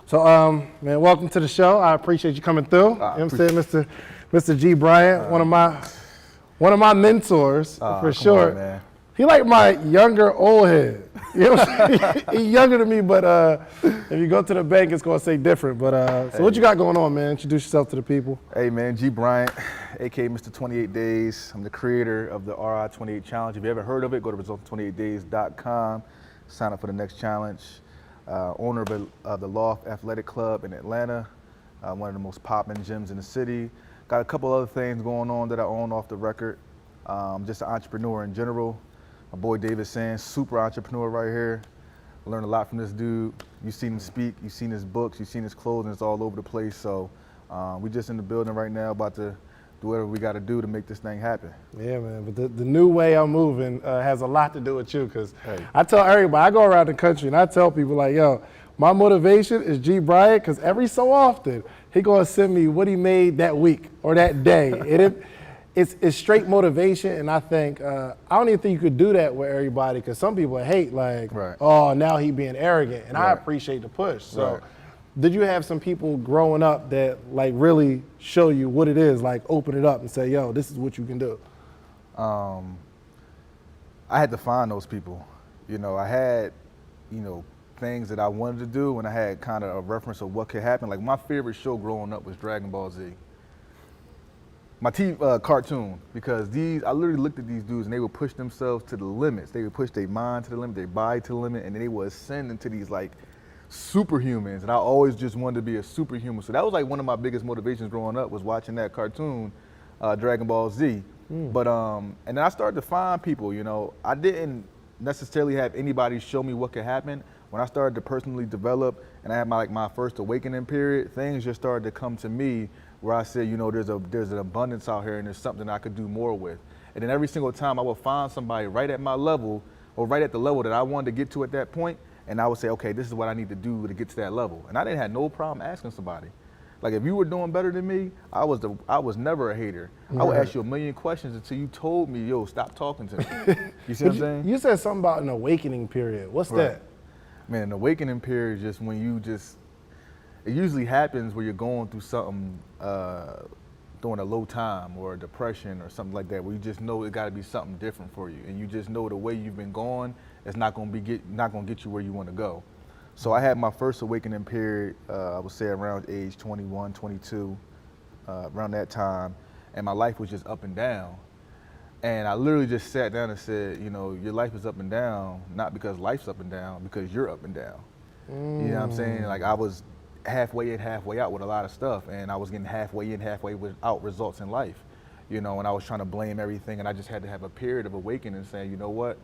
So, man, welcome to the show. I appreciate you coming through. You know what I'm saying, Mr. Gee Bryant, one of my mentors for sure. On, man. He like my younger old head. You know what I'm saying? He's younger than me, but if you go to the bank, it's gonna say different. But so what you got going on, man? Introduce yourself to the people. Hey, man, Gee Bryant, aka Mr. 28 Days. I'm the creator of the RI 28 Challenge. If you haven't heard of it, go to result28days.com. Sign up for the next challenge. Owner of the Loft Athletic Club in Atlanta, one of the most popping gyms in the city. Got a couple other things going on that I own off the record. Just an entrepreneur in general. My boy David Shands, super entrepreneur right here. I learned a lot from this dude. You've seen him speak, you've seen his books, you've seen his clothing, it's all over the place. So we just in the building right now, about to do whatever we got to do to make this thing happen. Yeah, man, but the new way I'm moving has a lot to do with you, because I tell everybody, I go around the country and I tell people like, yo, my motivation is Gee Bryant, because every so often he gonna send me what he made that week or that day. It's straight motivation, and I think, I don't even think you could do that with everybody, because some people hate like, oh, now he being arrogant, and I appreciate the push. So. Did you have some people growing up that like really show you what it is, like open it up and say, yo, this is what you can do? I had to find those people. You know, I had, things that I wanted to do, and I had kind of a reference of what could happen. Like my favorite show growing up was Dragon Ball Z. My cartoon, because I literally looked at these dudes and they would push themselves to the limits. They would push their mind to the limit, their body to the limit, and then they would ascend into these like superhumans, and I always just wanted to be a superhuman. So that was like one of my biggest motivations growing up, was watching that cartoon, Dragon Ball Z. But and then I started to find people. I didn't necessarily have anybody show me what could happen. When I started to personally develop and I had my first awakening period, things just started to come to me where I said, there's an abundance out here and there's something I could do more with. And then every single time I would find somebody right at my level, or right at the level that I wanted to get to at that point, and I would say, okay, this is what I need to do to get to that level. And I didn't have no problem asking somebody. Like if you were doing better than me, I was never a hater. I would ask you a million questions until you told me, yo, stop talking to me. You see what I'm saying? You said something about an awakening period. What's that? Man, an awakening period is just when it usually happens where you're going through something during a low time or a depression or something like that, where you just know it got to be something different for you, and you just know the way you've been going, it's not going to get you where you want to go. So I had my first awakening period, I would say around age 21, 22, around that time, and my life was just up and down. And I literally just sat down and said, your life is up and down, not because life's up and down, because you're up and down. You know what I'm saying? Like I was halfway in, halfway out with a lot of stuff, and I was getting halfway in, halfway out results in life. And I was trying to blame everything, and I just had to have a period of awakening and saying, you know what?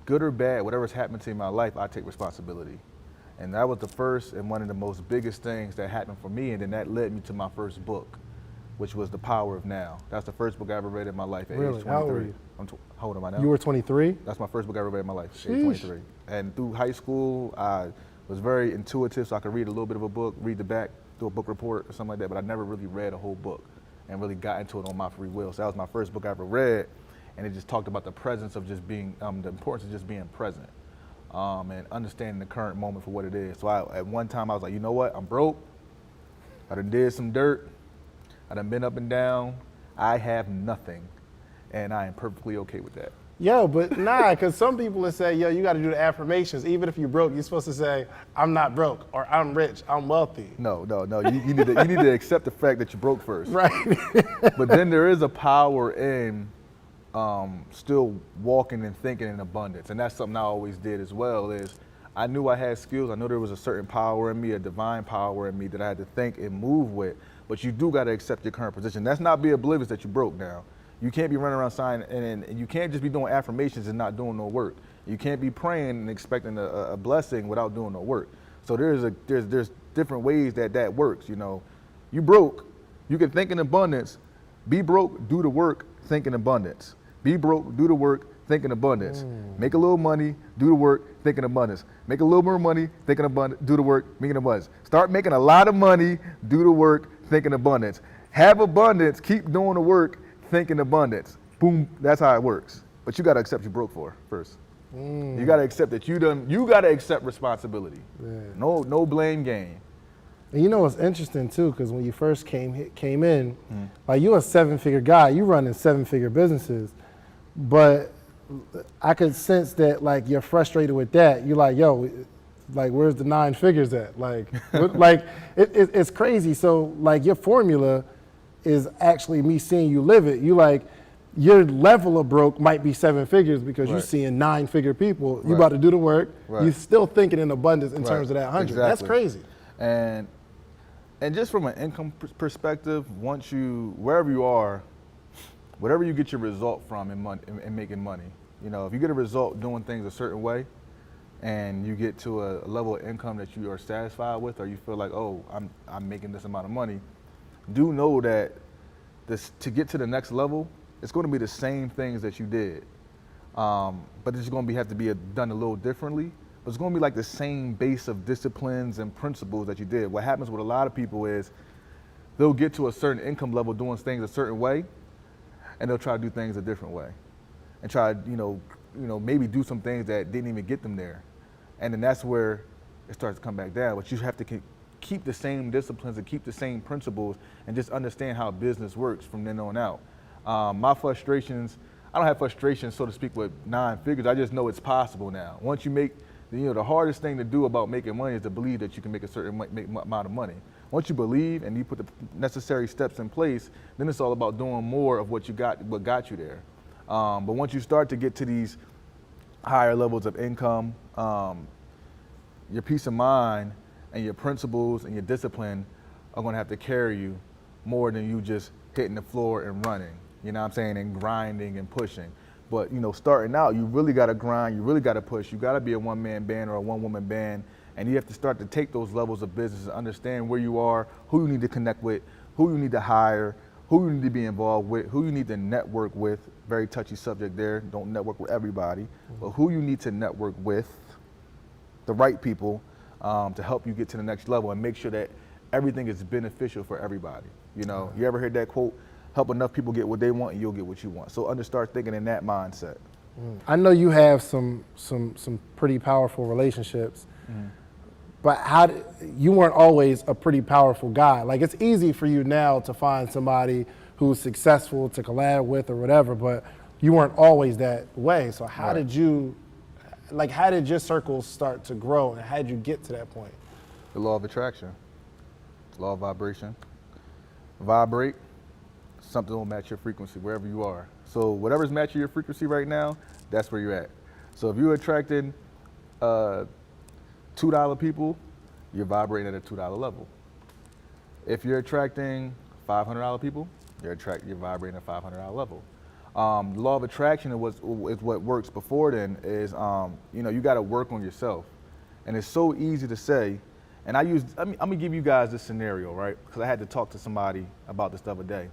Good or bad, whatever's happened to me in my life, I take responsibility. And that was the first and one of the most biggest things that happened for me, and then that led me to my first book, which was The Power of Now. That's the first book I ever read in my life at age 23. How old were you? How old am I now? You were 23? That's my first book I ever read in my life, age 23. And through high school, I was very intuitive, so I could read a little bit of a book, read the back, do a book report or something like that, but I never really read a whole book and really got into it on my free will. So that was my first book I ever read. And it just talked about the presence of just being, the importance of just being present, and understanding the current moment for what it is. So at one time I was like, you know what, I'm broke, I done did some dirt, I done been up and down, I have nothing, and I am perfectly okay with that. Yo, but nah, because some people will say, yo, you got to do the affirmations. Even if you're broke, you're supposed to say, I'm not broke, or I'm rich, I'm wealthy. No, you need to accept the fact that you're broke first. Right. But then there is a power in still walking and thinking in abundance. And that's something I always did as well, is I knew I had skills. I knew there was a certain power in me, a divine power in me that I had to think and move with. But you do got to accept your current position. That's not be oblivious that you're broke now. You can't be running around signing, and you can't just be doing affirmations and not doing no work. You can't be praying and expecting a blessing without doing no work. So there's different ways that works. You broke, you can think in abundance. Be broke, do the work, think in abundance. Be broke, do the work, think in abundance. Make a little money, do the work, think in abundance. Make a little more money, think in abundance, do the work, make in abundance. Start making a lot of money, do the work, think in abundance. Have abundance, keep doing the work, think in abundance. Boom, that's how it works. But you got to accept you're broke first. You got to accept that you got to accept responsibility. Yeah. No blame game. And you know what's interesting too, because when you first came in, like you're a 7-figure guy, you running 7-figure businesses, but I could sense that like you're frustrated with that. You're like, yo, like where's the 9 figures at? Like, like it's crazy. So like your formula is actually me seeing you live it. You like your level of broke might be 7 figures because you're seeing 9-figure people. You about to do the work. You're still thinking in abundance in terms of that 100. Exactly. That's crazy. And just from an income perspective, once wherever you are, whatever you get your result from in making money, you know, if you get a result doing things a certain way and you get to a level of income that you are satisfied with, or you feel like, oh, I'm making this amount of money, do know that to get to the next level, it's going to be the same things that you did, but it's going to have to be done a little differently. But it's going to be like the same base of disciplines and principles that you did. What happens with a lot of people is they'll get to a certain income level doing things a certain way, and they'll try to do things a different way, and try to maybe do some things that didn't even get them there, and then that's where it starts to come back down. But you have to keep the same disciplines and keep the same principles, and just understand how business works from then on out. My frustrations, I don't have frustrations, so to speak, with 9 figures. I just know it's possible now. Once you make the hardest thing to do about making money is to believe that you can make a certain amount of money. Once you believe and you put the necessary steps in place, then it's all about doing more of what got you there. But once you start to get to these higher levels of income, your peace of mind and your principles and your discipline are going to have to carry you more than you just hitting the floor and running, you know what I'm saying, and grinding and pushing. But starting out, you really got to grind, you really got to push, you got to be a one-man band or a one-woman band, and you have to start to take those levels of business and understand where you are, who you need to connect with, who you need to hire, who you need to be involved with, who you need to network with. Very touchy subject there, don't network with everybody, but who you need to network with, the right people, to help you get to the next level and make sure that everything is beneficial for everybody. You ever heard that quote? Help enough people get what they want and you'll get what you want. So start thinking in that mindset. I know you have some pretty powerful relationships, but you weren't always a pretty powerful guy. Like it's easy for you now to find somebody who's successful to collab with or whatever, but you weren't always that way. So how did your circles start to grow and how did you get to that point? The law of attraction, law of vibration. Vibrate. Something will match your frequency wherever you are. So whatever's matching your frequency right now, that's where you're at. So if you're attracting $2 people, you're vibrating at a $2 level. If you're attracting $500 people, you're vibrating at a $500 level. The law of attraction is what works before then is, you got to work on yourself. And it's so easy to say, and I'm gonna give you guys this scenario, right? Because I had to talk to somebody about this the other day.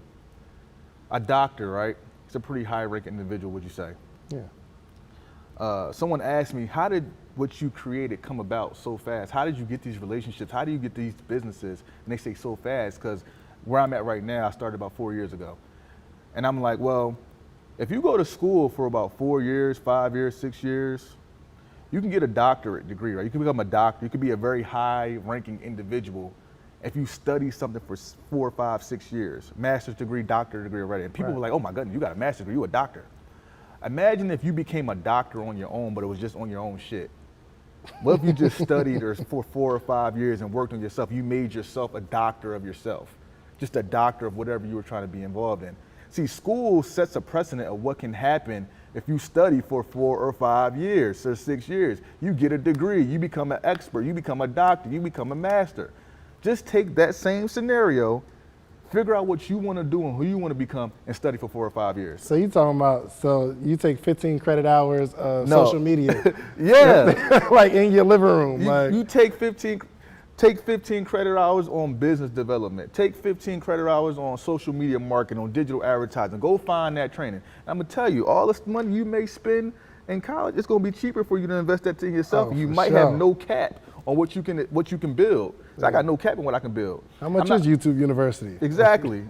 A doctor, right? He's a pretty high-ranking individual, would you say? Yeah. Someone asked me, how did what you created come about so fast? How did you get these relationships? How do you get these businesses? And they say so fast, because where I'm at right now, I started about 4 years ago. And I'm like, well, if you go to school for about 4 years, 5 years, 6 years, you can get a doctorate degree, right? You can become a doctor. You can be a very high-ranking individual if you study something for 4, 5, 6 years, master's degree, doctorate degree already. And people were like, oh my goodness, you got a master's degree, you a doctor. Imagine if you became a doctor on your own, but it was just on your own shit. What if you just studied for 4 or 5 years and worked on yourself? You made yourself a doctor of yourself, just a doctor of whatever you were trying to be involved in. See, school sets a precedent of what can happen if you study for 4 or 5 years or 6 years. You get a degree, you become an expert, you become a doctor, you become a master. Just take that same scenario, figure out what you want to do and who you want to become, and study for 4 or 5 years. So you talking about, so you take 15 credit hours of social media. Yeah. Like in your living room. You take 15 credit hours on business development. Take 15 credit hours on social media marketing, on digital advertising. Go find that training. I'm going to tell you, all this money you may spend in college, it's going to be cheaper for you to invest that in yourself. You might have no cap on what you can build. So I got no cap on what I can build. How much is YouTube University? Exactly.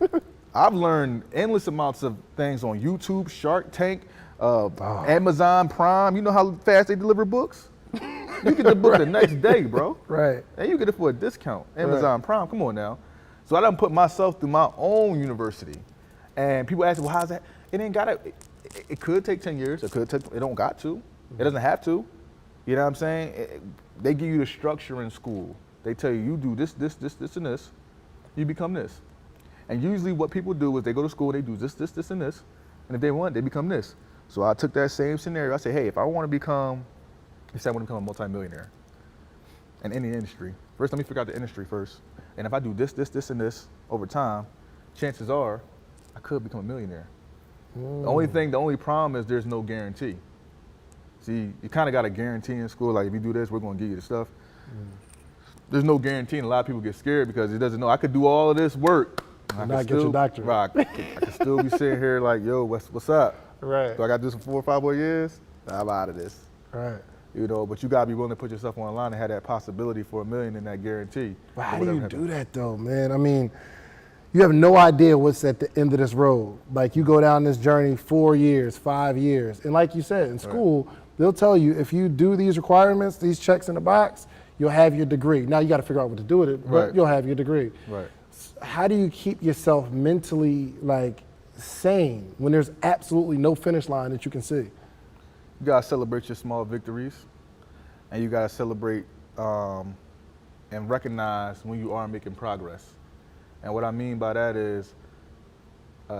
I've learned endless amounts of things on YouTube, Shark Tank, Amazon Prime, you know how fast they deliver books? You get the book the next day, bro. Right. And you get it for a discount. Amazon Prime, come on now. So I done put myself through my own university. And people ask, well, how's that? It ain't gotta, it could take 10 years. It don't got to. It doesn't have to. You know what I'm saying? They give you the structure in school. They tell you, you do this, and this. You become this. And usually what people do is they go to school, they do this, and this. And if they want, they become this. So I took that same scenario. I said, hey, if I want to become, let's say I want to become a multimillionaire in any industry. First, let me figure out the industry first. And if I do this, and this over time, chances are I could become a millionaire. The only problem is there's no guarantee. See, you kind of got a guarantee in school, like if you do this, we're going to give you the stuff. There's no guarantee, and a lot of people get scared because it doesn't know. I could do all of this work. And not get your doctorate. Right, I could still be sitting here like, yo, what's up? Right. So I got to do some 4 or 5 more years? I'm out of this. Right. You know, but you got to be willing to put yourself on the line and have that possibility for $1 million and that guarantee. But how do you do that though, man? I mean, you have no idea what's at the end of this road. Like you go down this journey 4 years, 5 years. And like you said, in school, they'll tell you if you do these requirements, these checks in the box, you'll have your degree. Now you got to figure out what to do with it, but you'll have your degree. Right. How do you keep yourself mentally like sane when there's absolutely no finish line that you can see? You gotta celebrate your small victories, and you gotta celebrate and recognize when you are making progress. And what I mean by that is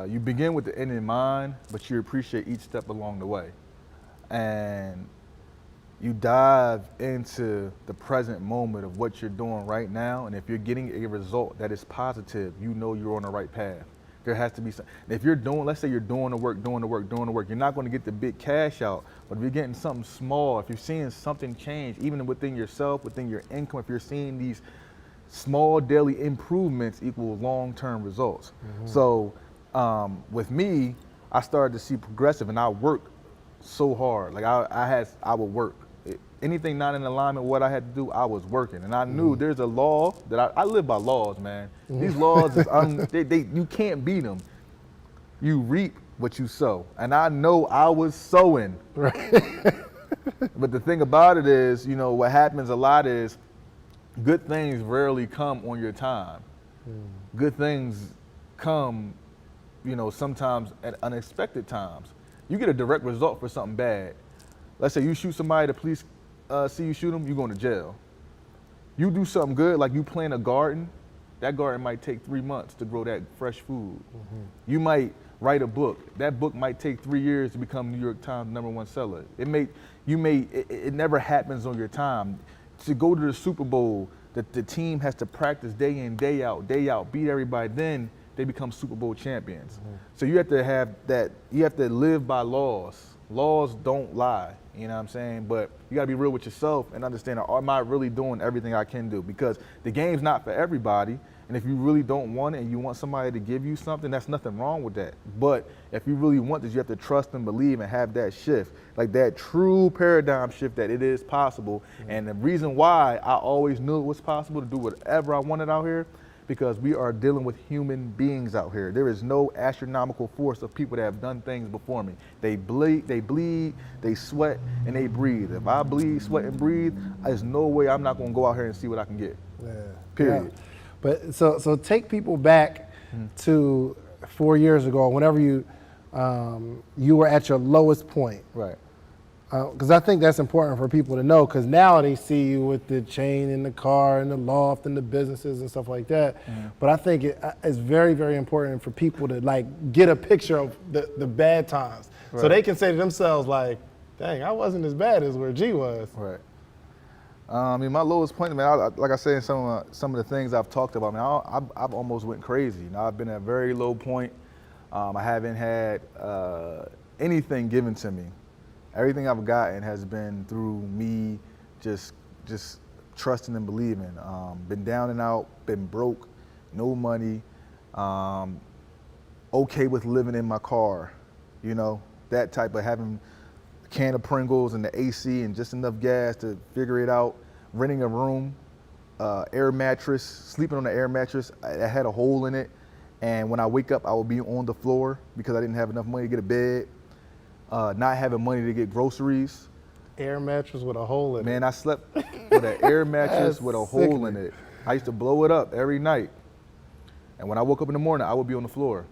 you begin with the end in mind, but you appreciate each step along the way. And you dive into the present moment of what you're doing right now, and if you're getting a result that is positive, you know you're on the right path. There has to be some, if you're doing, let's say you're doing the work, you're not going to get the big cash out, but if you're getting something small, if you're seeing something change, even within yourself, within your income, if you're seeing these small daily improvements equal long-term results. So with me, I started to see progressive, and I worked so hard. Like I would work. Anything not in alignment with what I had to do, I was working. And I knew there's a law that I live by laws, man. These laws, you can't beat them. You reap what you sow. And I know I was sowing. Right. But the thing about it is, you know, what happens a lot is good things rarely come on your time. Good things come, you know, sometimes at unexpected times. You get a direct result for something bad. Let's say you shoot somebody, the police see you shoot them, you're going to jail. You do something good, like you plant a garden, that garden might take 3 months to grow that fresh food. You might write a book. That book might take 3 years to become New York Times #1 seller. It never happens on your time. To go to the Super Bowl, the team has to practice day in, day out, beat everybody, then they become Super Bowl champions. So you have to have that, you have to live by laws. Laws don't lie, you know what I'm saying? But you gotta be real with yourself and understand, am I really doing everything I can do? Because the game's not for everybody, and if you really don't want it and you want somebody to give you something, that's nothing wrong with that. But if you really want this, you have to trust and believe and have that shift, like that true paradigm shift that it is possible. And the reason why I always knew it was possible to do whatever I wanted out here, because we are dealing with human beings out here. There is no astronomical force of people that have done things before me. They bleed, they sweat, and they breathe. If I bleed, sweat, and breathe, there's no way I'm not gonna go out here and see what I can get. Period. Yeah. But so take people back to 4 years ago, whenever you were at your lowest point. Right. Because I think that's important for people to know, because now they see you with the chain in the car and the loft and the businesses and stuff like that. But I think it's very, very important for people to like get a picture of the bad times. So they can say to themselves like, dang, I wasn't as bad as where G was. Right. I mean, my lowest point, man, like I said in some of the things I've talked about, man, I've almost went crazy. You know, I've been at a very low point. I haven't had anything given to me. Everything I've gotten has been through me just trusting and believing. Been down and out, been broke, no money, okay with living in my car, you know, that type of having a can of Pringles and the AC and just enough gas to figure it out, renting a room, air mattress, sleeping on the air mattress. I had a hole in it, and when I wake up, I would be on the floor because I didn't have enough money to get a bed. not having money to get groceries. Air mattress with a hole in it. Man, I slept with an air mattress with a hole in it. I used to blow it up every night. And when I woke up in the morning, I would be on the floor.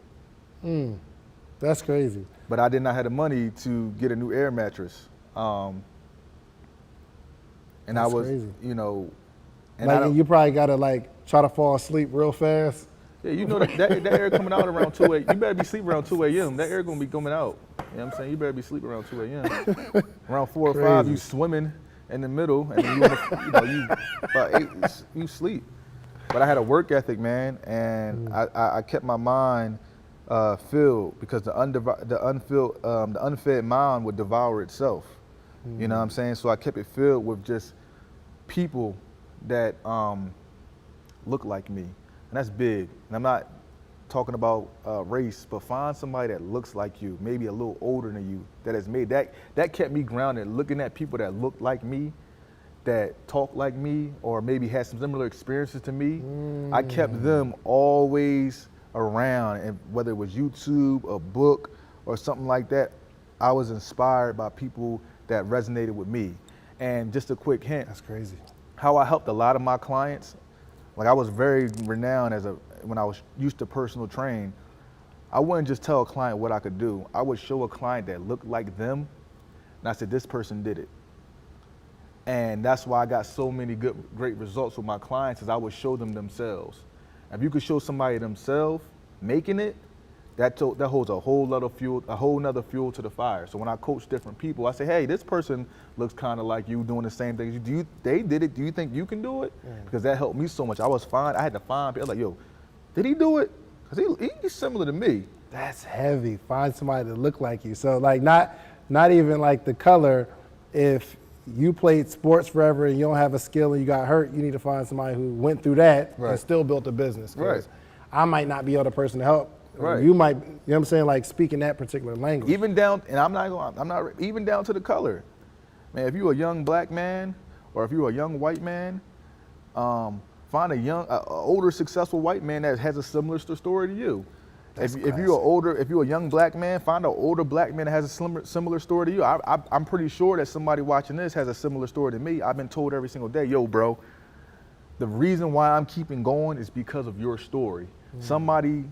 That's crazy. But I did not have the money to get a new air mattress. And That's I was, crazy. you know, and Like, you probably gotta like try to fall asleep real fast. yeah, you know that air coming out around 2 a.m. You better be sleeping around 2 a.m. That air gonna be coming out. You know what I'm saying? You better be sleeping around 2 a.m. Around 4 or 5, Crazy. you swimming in the middle, and then you, you know, you about 8, you sleep. But I had a work ethic, man, and I kept my mind filled, because the unfed mind would devour itself. You know what I'm saying? So I kept it filled with just people that look like me, and that's big. And I'm not talking about race, but find somebody that looks like you, maybe a little older than you, that has made that kept me grounded, looking at people that look like me, that talk like me, or maybe had some similar experiences to me. I kept them always around, and whether it was YouTube, a book, or something like that, I was inspired by people that resonated with me. And just a quick hint, That's crazy. how I helped a lot of my clients, like I was very renowned when I was used to personal train, I wouldn't just tell a client what I could do. I would show a client that looked like them, and I said, this person did it. And that's why I got so many great results with my clients, is I would show them themselves. If you could show somebody themselves making it, that holds a whole nother fuel to the fire. So when I coach different people, I say, hey, this person looks kind of like you, doing the same thing. They did it. Do you think you can do it? Because that helped me so much. I had to find people like, yo, did he do it? Because he's similar to me. That's heavy. Find somebody that look like you. So like not even like the color. If you played sports forever and you don't have a skill and you got hurt, you need to find somebody who went through that and still built a business. 'Cause Right. I might not be the person to help. Right. You might, you know what I'm saying, like speaking that particular language. Even down, and I'm not even down to the color. Man, if you're a young black man, or if you're a young white man, find a older successful white man that has a similar story to you. If you're a young black man, find an older black man that has a similar story to you. I'm pretty sure that somebody watching this has a similar story to me. I've been told every single day, yo, bro, the reason why I'm keeping going is because of your story. Somebody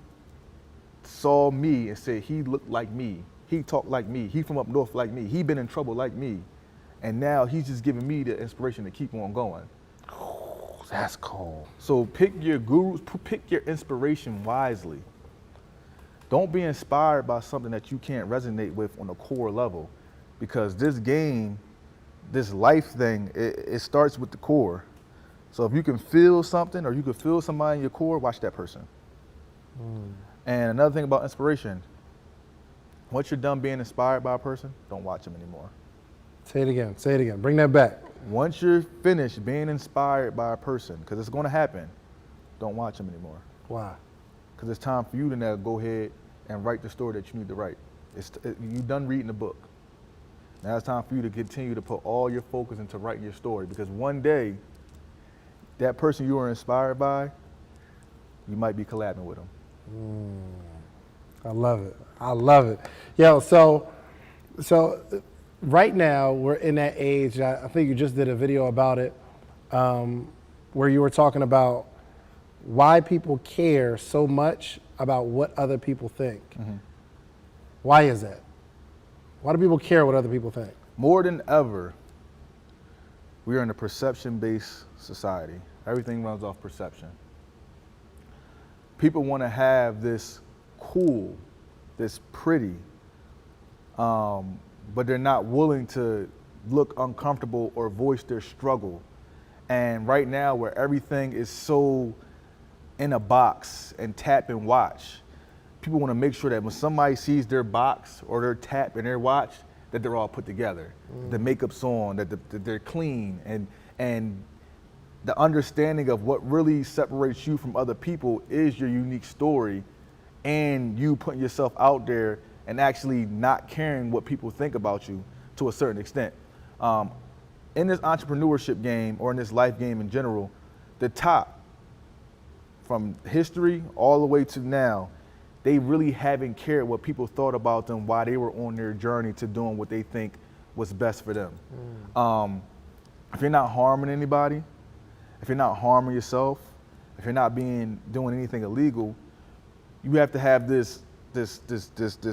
saw me and said, he looked like me, he talked like me, he from up north like me, he been in trouble like me, and now he's just giving me the inspiration to keep on going. Oh, that's cool. So pick your gurus, pick your inspiration wisely. Don't be inspired by something that you can't resonate with on a core level, because this game, this life thing, it starts with the core. So if you can feel something, or you can feel somebody in your core, watch that person. And another thing about inspiration, once you're done being inspired by a person, don't watch them anymore. Say it again, bring that back. Once you're finished being inspired by a person, because it's gonna happen, don't watch them anymore. Why? Because it's time for you to now go ahead and write the story that you need to write. You're done reading the book. Now it's time for you to continue to put all your focus into writing your story, because one day, that person you were inspired by, you might be collabing with them. I love it. Yo, so right now we're in that age, I think you just did a video about it, where you were talking about why people care so much about what other people think. Why is that? Why do people care what other people think? More than ever, we are in a perception-based society. Everything runs off perception. People want to have this cool, this pretty, but they're not willing to look uncomfortable or voice their struggle. And right now, where everything is so in a box and tap and watch, people want to make sure that when somebody sees their box or their tap and their watch, that they're all put together. The makeup's on, that they're clean, and the understanding of what really separates you from other people is your unique story, and you putting yourself out there and actually not caring what people think about you to a certain extent. In this entrepreneurship game, or in this life game in general, the top, from history all the way to now, they really haven't cared what people thought about them while they were on their journey to doing what they think was best for them. If you're not harming anybody, if you're not harming yourself, if you're not doing anything illegal, you have to have this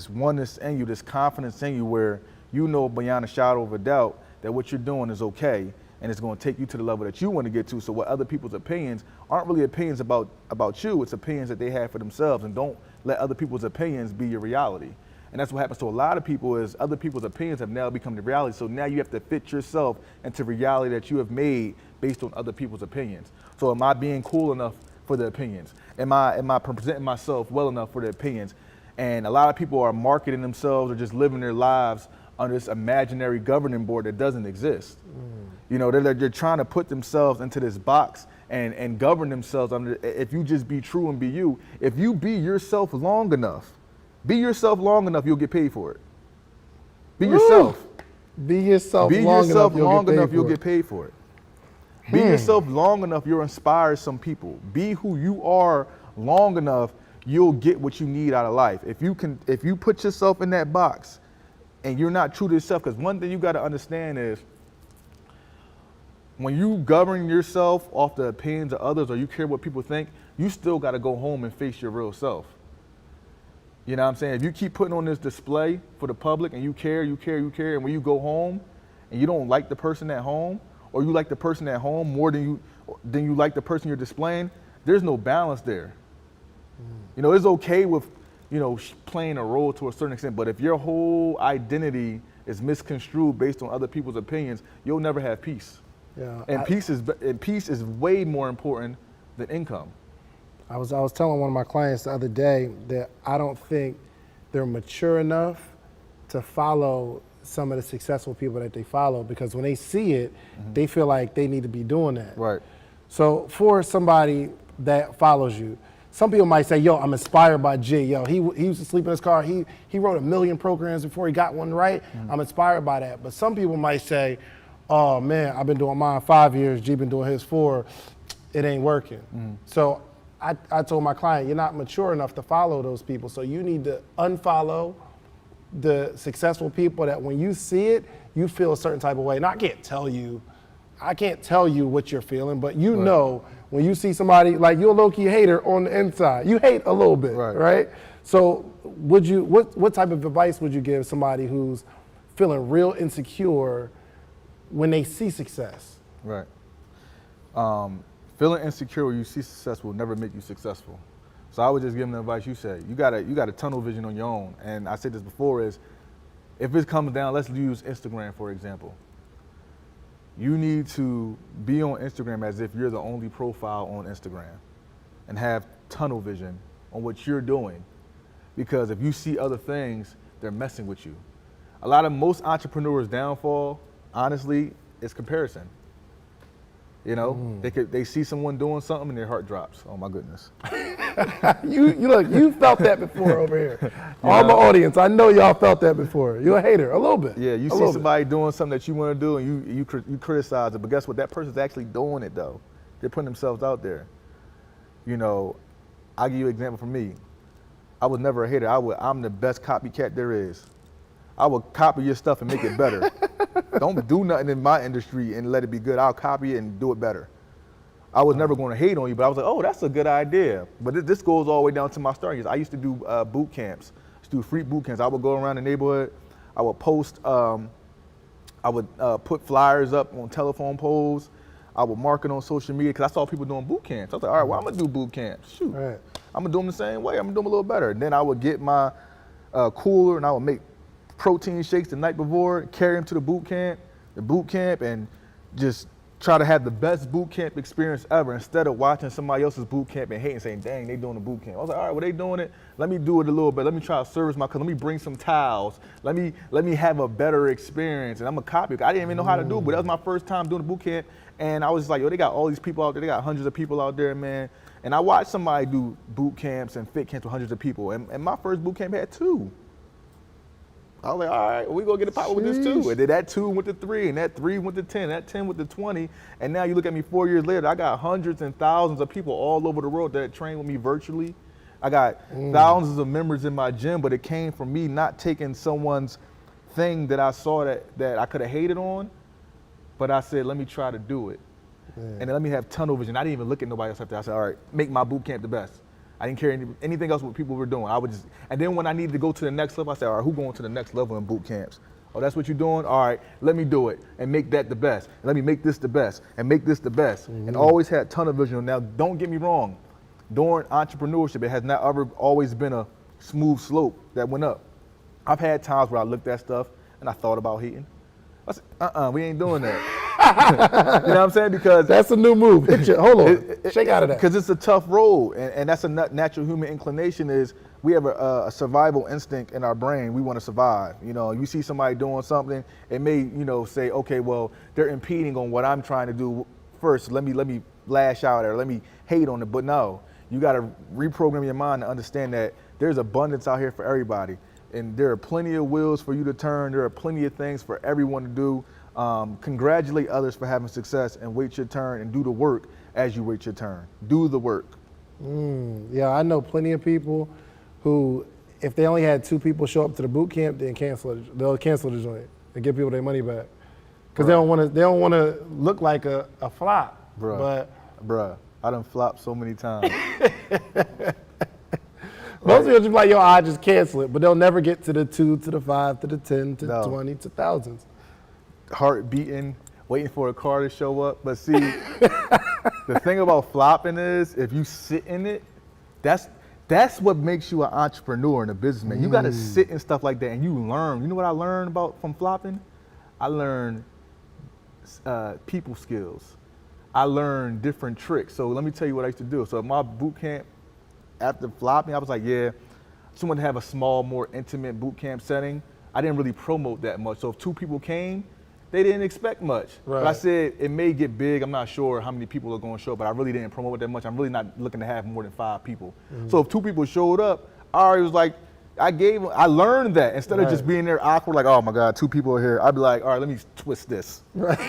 oneness in you, this confidence in you where you know beyond a shadow of a doubt that what you're doing is okay and it's going to take you to the level that you want to get to. So what other people's opinions aren't really opinions about you, it's opinions that they have for themselves, and don't let other people's opinions be your reality. And that's what happens to a lot of people is other people's opinions have now become the reality. So now you have to fit yourself into reality that you have made based on other people's opinions. So am I being cool enough for the opinions? Am I presenting myself well enough for the opinions? And a lot of people are marketing themselves or just living their lives under this imaginary governing board that doesn't exist. You know, they're trying to put themselves into this box and govern themselves under, if you just be true and be you. If you be yourself long enough, you'll get paid for it. Be yourself. Be yourself long enough, you'll get paid for it. Be yourself long enough, you'll inspire some people. Be who you are long enough, you'll get what you need out of life. If you put yourself in that box and you're not true to yourself, because one thing you got to understand is when you govern yourself off the opinions of others or you care what people think, you still got to go home and face your real self. You know what I'm saying? If you keep putting on this display for the public and you care, and when you go home and you don't like the person at home, or you like the person at home more than you like the person you're displaying, there's no balance there. You know, it's okay with, you know, playing a role to a certain extent, but if your whole identity is misconstrued based on other people's opinions, you'll never have peace. Yeah, and peace is way more important than income. I was telling one of my clients the other day that I don't think they're mature enough to follow some of the successful people that they follow, because when they see it, they feel like they need to be doing that. Right. So for somebody that follows you, some people might say, yo, I'm inspired by Gee. Yo, he used to sleep in his car. He wrote 1 million programs before he got one right. I'm inspired by that. But some people might say, oh man, I've been doing mine 5 years. Gee been doing his 4. It ain't working. So I told my client, you're not mature enough to follow those people. So you need to unfollow the successful people that when you see it, you feel a certain type of way. And I can't tell you what you're feeling, but you know when you see somebody, like you're a low-key hater on the inside. You hate a little bit, right? So what type of advice would you give somebody who's feeling real insecure when they see success? Right. Feeling insecure when you see success will never make you successful. So I would just give them the advice you said. You got a tunnel vision on your own. And I said this before is, if it comes down, let's use Instagram for example. You need to be on Instagram as if you're the only profile on Instagram and have tunnel vision on what you're doing. Because if you see other things, they're messing with you. Most entrepreneurs' downfall, honestly, is comparison. You know, they see someone doing something and their heart drops. Oh my goodness. You felt that before over here. All my audience, I know y'all felt that before. You're a hater, a little bit. Yeah, you see somebody doing something that you want to do and you criticize it, but guess what? That person's actually doing it though. They're putting themselves out there. You know, I'll give you an example from me. I was never a hater. I'm the best copycat there is. I will copy your stuff and make it better. Don't do nothing in my industry and let it be good. I'll copy it and do it better. I was never going to hate on you, but I was like, oh, that's a good idea. But this goes all the way down to my starting years. I used to do boot camps, do free boot camps. I would go around the neighborhood. I would post, I would put flyers up on telephone poles. I would market on social media because I saw people doing boot camps. I was like, all right, well, I'm going to do boot camps. Shoot, right. I'm going to do them the same way. I'm going to do them a little better. And then I would get my cooler and I would make protein shakes the night before, carry them to the boot camp, and just try to have the best boot camp experience ever instead of watching somebody else's boot camp and hating, saying, dang, they doing the boot camp. I was like, all right, well, they doing it. Let me do it a little bit. Let me try to service my, let me bring some towels. Let me have a better experience. And I'm a copy. I didn't even know how to do it, but that was my first time doing the boot camp. And I was just like, yo, they got all these people out there. They got hundreds of people out there, man. And I watched somebody do boot camps and fit camps with hundreds of people. And my first boot camp had 2. I was like, all right, well, we gonna get a pot with this 2. And then that 2 went to 3, and that 3 went to 10, that 10 went to 20. And now you look at me 4 years later, I got hundreds and thousands of people all over the world that train with me virtually. I got thousands of members in my gym, but it came from me not taking someone's thing that I saw that I could have hated on, but I said, let me try to do it. And then let me have tunnel vision. I didn't even look at nobody else after. I said, all right, make my boot camp the best. I didn't care anything else what people were doing. I would just, and then when I needed to go to the next level, I said, all right, who going to the next level in boot camps? Oh, that's what you're doing? All right, let me do it and make that the best. And let me make this the best and make this the best. And always had tunnel vision. Now, don't get me wrong. During entrepreneurship, it has not ever always been a smooth slope that went up. I've had times where I looked at stuff and I thought about hating. I said, we ain't doing that. You know what I'm saying? Because that's a new move. Hold on, shake out of that. Because it's a tough road, and that's a natural human inclination. Is we have a survival instinct in our brain. We want to survive. You know, you see somebody doing something, it may, you know, say, okay, well, they're impeding on what I'm trying to do first. Let me lash out or let me hate on it. But no, you got to reprogram your mind to understand that there's abundance out here for everybody. And there are plenty of wheels for you to turn. There are plenty of things for everyone to do. Congratulate others for having success and wait your turn and do the work as you wait your turn. Do the work. Yeah, I know plenty of people who, if they only had 2 people show up to the boot camp, they'll cancel the joint and give people their money back. Because they don't want to look like a flop. Bruh, I done flopped so many times. Most people just be like, yo, I just cancel it, but they'll never get to the 2, to the 5, to the 10, to 20, to thousands. Heart beating, waiting for a car to show up. But see, the thing about flopping is if you sit in it, that's what makes you an entrepreneur and a businessman. You gotta sit in stuff like that and you learn. You know what I learned from flopping? I learned people skills. I learned different tricks. So let me tell you what I used to do. So at my boot camp, after flopping, I was like, yeah, I just wanted to have a small, more intimate boot camp setting. I didn't really promote that much. So if 2 people came, they didn't expect much. Right. But I said it may get big. I'm not sure how many people are going to show up, but I really didn't promote it that much. I'm really not looking to have more than 5 people. So if 2 people showed up, I already was like, I learned that instead of just being there awkward, like, oh my God, 2 people are here. I'd be like, all right, let me twist this. Right.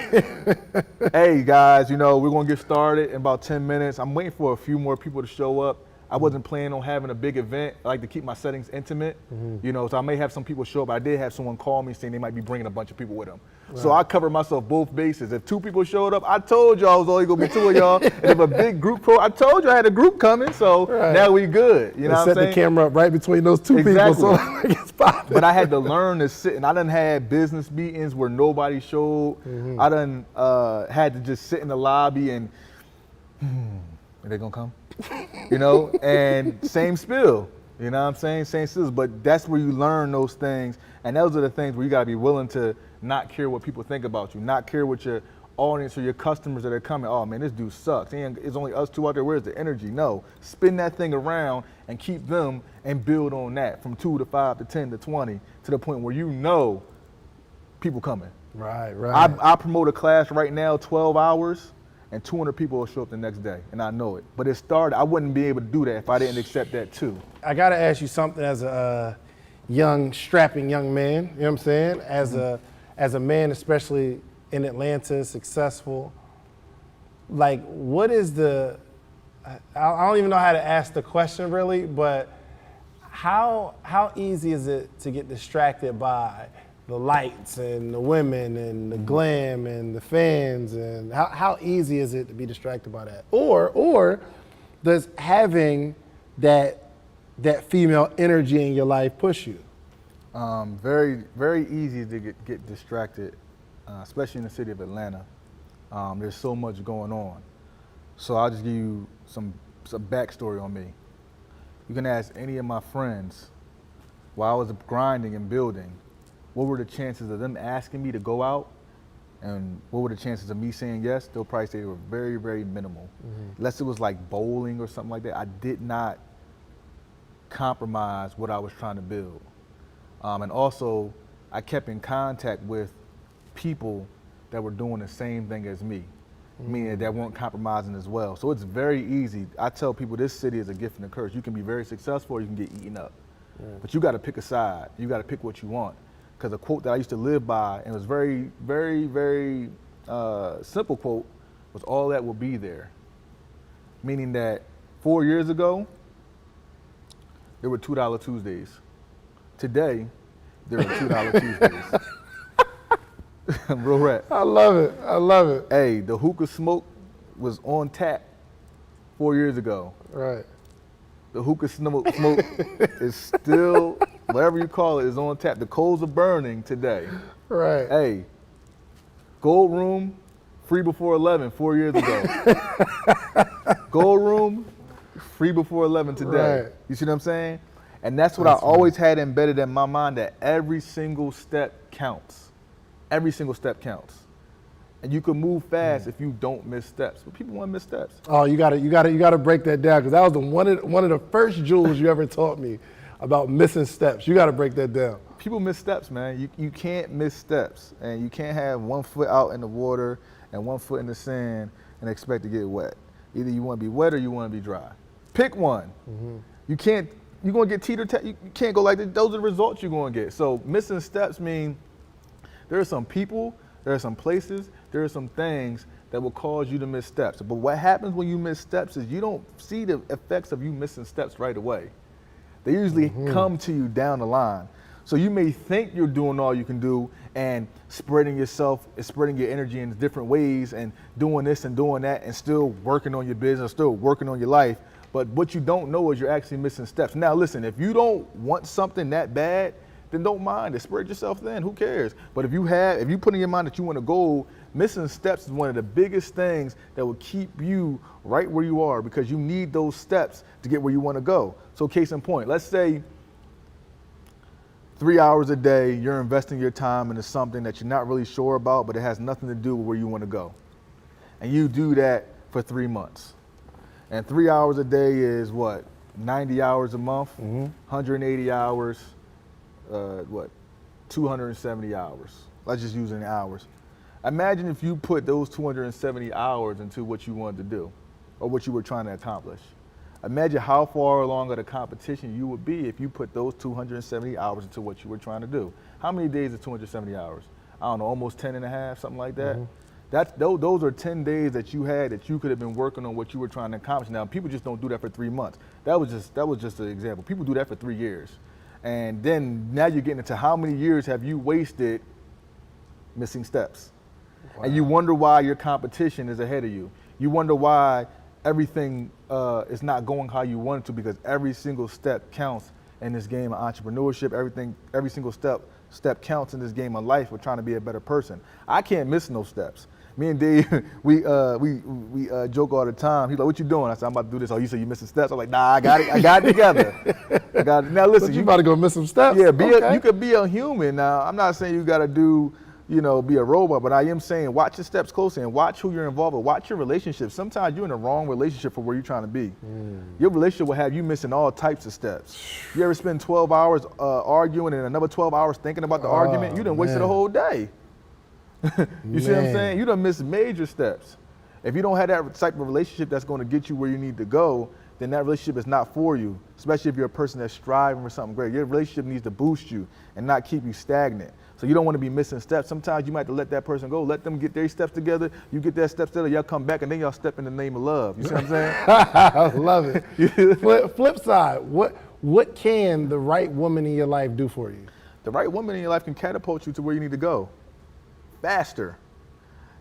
Hey guys, you know, we're going to get started in about 10 minutes. I'm waiting for a few more people to show up. I wasn't planning on having a big event. I like to keep my settings intimate, you know, so I may have some people show up. I did have someone call me saying they might be bringing a bunch of people with them. Right. So I covered myself both bases. If 2 people showed up, I told y'all it was only gonna be 2 of y'all. And if a big group, I told you I had a group coming, so now we good. You know what I'm saying? Set the camera up right between those 2 people so it's popping. But I had to learn to sit, and I done had business meetings where nobody showed. I done had to just sit in the lobby and, are they gonna come? You know, and same spill, you know what I'm saying? Same spill, but that's where you learn those things. And those are the things where you gotta be willing to not care what people think about you, not care what your audience or your customers that are coming, oh man, this dude sucks. It's only us 2 out there, where's the energy? No, spin that thing around and keep them and build on that from 2 to 5 to 10 to 20 to the point where you know people coming. Right. I promote a class right now, 12 hours. And 200 people will show up the next day, and I know it. But it started, I wouldn't be able to do that if I didn't accept that too. I gotta ask you something as a strapping young man, you know what I'm saying? As a man, especially in Atlanta, successful, like what is I don't even know how to ask the question really, but how easy is it to get distracted by the lights and the women and the glam and the fans, and how easy is it to be distracted by that? Or does having that female energy in your life push you? Very, very easy to get distracted, especially in the city of Atlanta. There's so much going on. So I'll just give you some backstory on me. You can ask any of my friends while I was grinding and building, what were the chances of them asking me to go out, and what were the chances of me saying yes? They'll probably say they were very, very minimal. Unless it was like bowling or something like that, I did not compromise what I was trying to build. And also, I kept in contact with people that were doing the same thing as me, meaning that weren't compromising as well. So it's very easy. I tell people this city is a gift and a curse. You can be very successful or you can get eaten up. But you gotta pick a side. You gotta pick what you want. Because a quote that I used to live by, and it was very, very, very simple quote, was all that will be there. Meaning that 4 years ago, there were $2 Tuesdays. Today, there are $2 Tuesdays. Real rap. I love it. I love it. Hey, the hookah smoke was on tap 4 years ago. Right. The hookah smoke is still, whatever you call it, is on tap. The coals are burning today. Right. Hey, Gold Room, free before 11, 4 years ago. Gold Room, free before 11 today. Right. You see what I'm saying? And that's what I always had embedded in my mind, that every single step counts. Every single step counts. And you can move fast if you don't miss steps. But people want to miss steps. Oh, you gotta break that down, because that was one of the first jewels you ever taught me about missing steps. You gotta break that down. People miss steps, man. You can't miss steps. And you can't have 1 foot out in the water and 1 foot in the sand and expect to get wet. Either you want to be wet or you want to be dry. Pick one. You can't, you're going to get you can't go like that. Those are the results you're going to get. So missing steps mean there are some people, there are some places, there are some things that will cause you to miss steps. But what happens when you miss steps is you don't see the effects of you missing steps right away. They usually come to you down the line. So you may think you're doing all you can do and spreading your energy in different ways and doing this and doing that and still working on your business, still working on your life. But what you don't know is you're actually missing steps. Now listen, if you don't want something that bad, then don't mind it. Spread yourself thin. Who cares? But if you put in your mind that you want a goal, missing steps is one of the biggest things that will keep you right where you are, because you need those steps to get where you want to go. So case in point, let's say 3 hours a day, you're investing your time into something that you're not really sure about, but it has nothing to do with where you want to go. And you do that for 3 months. And 3 hours a day is what? 90 hours a month, 180 hours, 270 hours. Let's just use it in hours. Imagine if you put those 270 hours into what you wanted to do or what you were trying to accomplish. Imagine how far along of the competition you would be if you put those 270 hours into what you were trying to do. How many days is 270 hours? I don't know, almost 10 and a half, something like that. Those are 10 days that you had that you could have been working on what you were trying to accomplish. Now, people just don't do that for 3 months. That was just an example. People do that for 3 years. And then now you're getting into how many years have you wasted missing steps. Wow. And you wonder why your competition is ahead of you. You wonder why everything is not going how you want it to, because every single step counts in this game of entrepreneurship. Every single step counts in this game of life. We're trying to be a better person. I can't miss no steps. Me and Dave, we joke all the time. He's like, "What you doing?" I said, "I'm about to do this." Oh, you said you missing steps? I'm like, "Nah, I got it together. I got it." Now listen, but you about to go miss some steps? Yeah, you could be a human. Now, I'm not saying you got to be a robot, but I am saying watch your steps closely and watch who you're involved with. Watch your relationships. Sometimes you're in the wrong relationship for where you're trying to be. Your relationship will have you missing all types of steps. You ever spend 12 hours arguing and another 12 hours thinking about the argument? You done wasted a whole day. You see what I'm saying? You done missed major steps. If you don't have that type of relationship that's going to get you where you need to go, then that relationship is not for you, especially if you're a person that's striving for something great. Your relationship needs to boost you and not keep you stagnant. So you don't want to be missing steps. Sometimes you might have to let that person go, let them get their steps together, you get their steps together, y'all come back, and then y'all step in the name of love. You see what I'm saying? I love it. Flip side, what can the right woman in your life do for you? The right woman in your life can catapult you to where you need to go faster.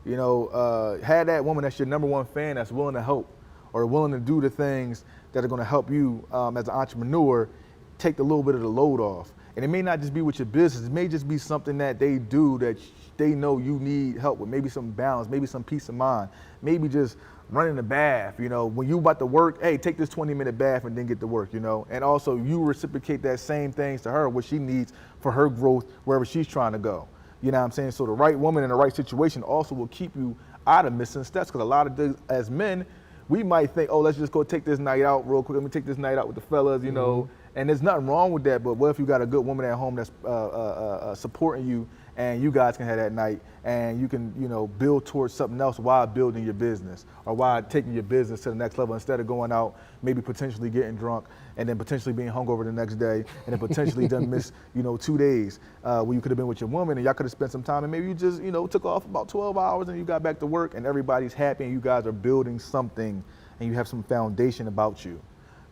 Have that woman that's your number one fan that's willing to help or willing to do the things that are going to help you as an entrepreneur take a little bit of the load off. And it may not just be with your business. It may just be something that they do that they know you need help with. Maybe some balance, maybe some peace of mind, maybe just running a bath. When you about to work, hey, take this 20-minute bath and then get to work, And also you reciprocate that same things to her, what she needs for her growth wherever she's trying to go. You know what I'm saying? So the right woman in the right situation also will keep you out of missing steps, because a lot of days as men, we might think, oh, let's just go take this night out real quick. Let me take this night out with the fellas, And there's nothing wrong with that, but what if you got a good woman at home that's supporting you, and you guys can have that night, and you can, build towards something else while building your business, or while taking your business to the next level, instead of going out, maybe potentially getting drunk, and then potentially being hungover the next day, and then potentially done miss, 2 days where you could have been with your woman, and y'all could have spent some time, and maybe you just, took off about 12 hours, and you got back to work, and everybody's happy, and you guys are building something, and you have some foundation about you.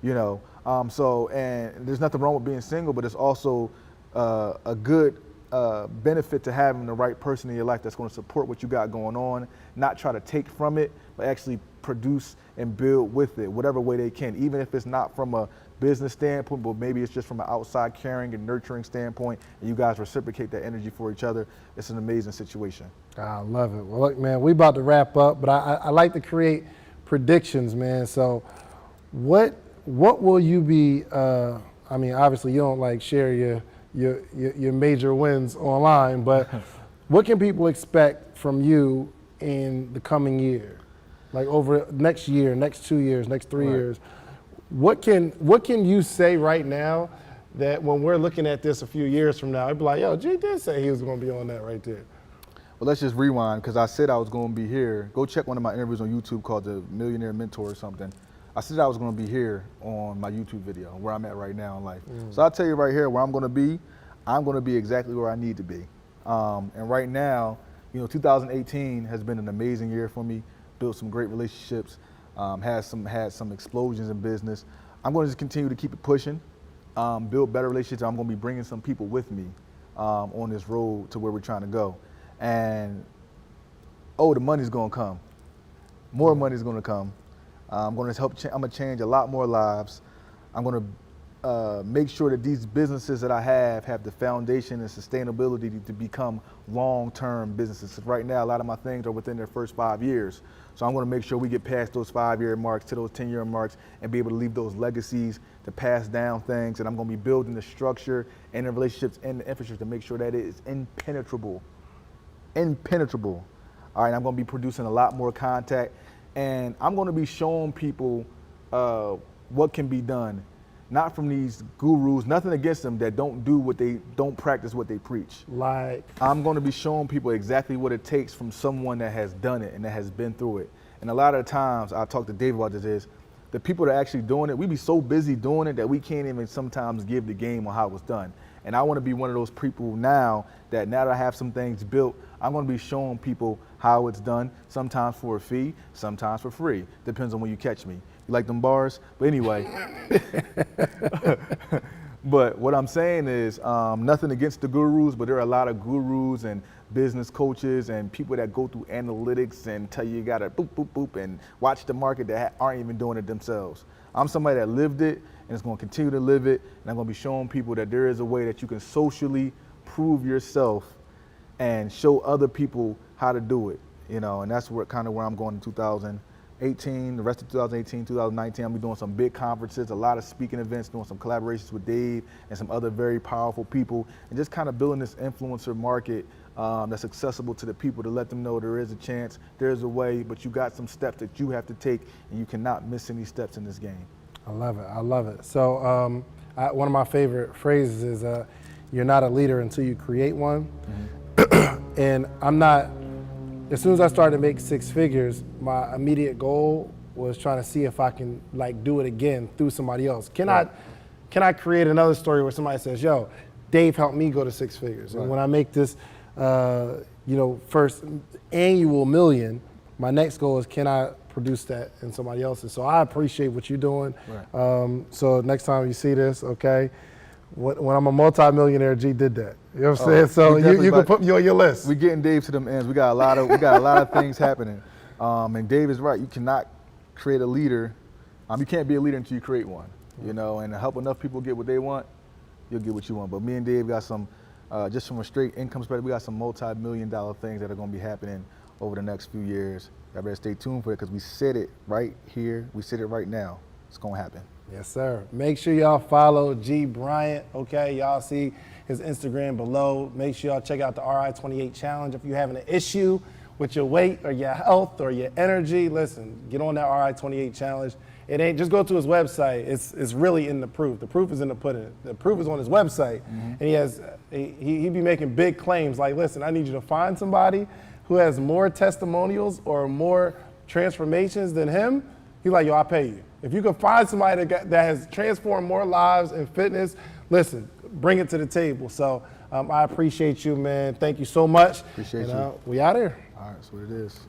you know. And there's nothing wrong with being single, but it's also a good benefit to having the right person in your life that's going to support what you got going on, not try to take from it, but actually produce and build with it, whatever way they can, even if it's not from a business standpoint, but maybe it's just from an outside caring and nurturing standpoint, and you guys reciprocate that energy for each other. It's an amazing situation. I love it. Well, look, man, we about to wrap up, but I like to create predictions, man. So what will you be, I mean, obviously you don't like share your major wins online, but what can people expect from you in the coming year? Like over next year, next 2 years, next 3 years? What can you say right now that when we're looking at this a few years from now, it'd be like, yo, G did say he was going to be on that right there. Well, let's just rewind, because I said I was going to be here. Go check one of my interviews on YouTube called The Millionaire Mentor or something. I said I was going to be here on my YouTube video, where I'm at right now in life. So I'll tell you right here where I'm going to be. I'm going to be exactly where I need to be. And right now, 2018 has been an amazing year for me. Built some great relationships. Had some explosions in business. I'm going to just continue to keep it pushing, build better relationships. I'm going to be bringing some people with me on this road to where we're trying to go. And the money's going to come. More money's going to come. I'm going to change a lot more lives. I'm going to make sure that these businesses that I have the foundation and sustainability to become long-term businesses. Right now, a lot of my things are within their first 5 years. So I'm going to make sure we get past those 5-year marks to those 10-year marks and be able to leave those legacies to pass down things. And I'm going to be building the structure and the relationships and the infrastructure to make sure that it is impenetrable. Impenetrable. All right, I'm going to be producing a lot more contact, and I'm going to be showing people what can be done. Not from these gurus, nothing against them that don't practice what they preach. Like, I'm going to be showing people exactly what it takes from someone that has done it and that has been through it. And a lot of the times, I talk to Dave about this, is the people that are actually doing it, we be so busy doing it that we can't even sometimes give the game on how it was done. And I want to be one of those people now that I have some things built, I'm going to be showing people how it's done, sometimes for a fee, sometimes for free. Depends on when you catch me. You like them bars? But anyway, but what I'm saying is nothing against the gurus, but there are a lot of gurus and business coaches and people that go through analytics and tell you got to boop, boop, boop, and watch the market that aren't even doing it themselves. I'm somebody that lived it and is going to continue to live it, and I'm going to be showing people that there is a way that you can socially prove yourself and show other people how to do it, and that's where I'm going in 2018, the rest of 2018, 2019, I'll be doing some big conferences, a lot of speaking events, doing some collaborations with Dave and some other very powerful people, and just kind of building this influencer market that's accessible to the people, to let them know there is a chance, there's a way, but you got some steps that you have to take, and you cannot miss any steps in this game. I love it. I love it. So one of my favorite phrases is, you're not a leader until you create one. Mm-hmm. And as soon as I started to make 6 figures, my immediate goal was trying to see if I can do it again through somebody else. Can I create another story where somebody says, yo, Dave helped me go to 6 figures. Right. And when I make this, first annual million, my next goal is, can I produce that in somebody else's? So I appreciate what you're doing. Right. So next time you see this, okay, when I'm a multi-millionaire, G did that. You know what I'm saying? So you can put me on your list. We're getting Dave to them ends. We got a lot of things happening. And Dave is right. You cannot create a leader. You can't be a leader until you create one. And to help enough people get what they want, you'll get what you want. But me and Dave got some, just from a straight income perspective, we got some multi-million-dollar things that are going to be happening over the next few years. Y'all better stay tuned for it, because we said it right here. We said it right now. It's going to happen. Yes, sir. Make sure y'all follow Gee Bryant, okay? Y'all see his Instagram below. Make sure y'all check out the RI28 challenge. If you're having an issue with your weight or your health or your energy, listen, get on that RI28 challenge. It ain't, just go to his website. It's really in the proof. The proof is in the pudding. The proof is on his website. Mm-hmm. And he be making big claims like, listen, I need you to find somebody who has more testimonials or more transformations than him. He's like, yo, I'll pay you. If you can find somebody that has transformed more lives in fitness, listen, bring it to the table. So I appreciate you, man. Thank you so much. Appreciate you. We out here. All right, that's what it is.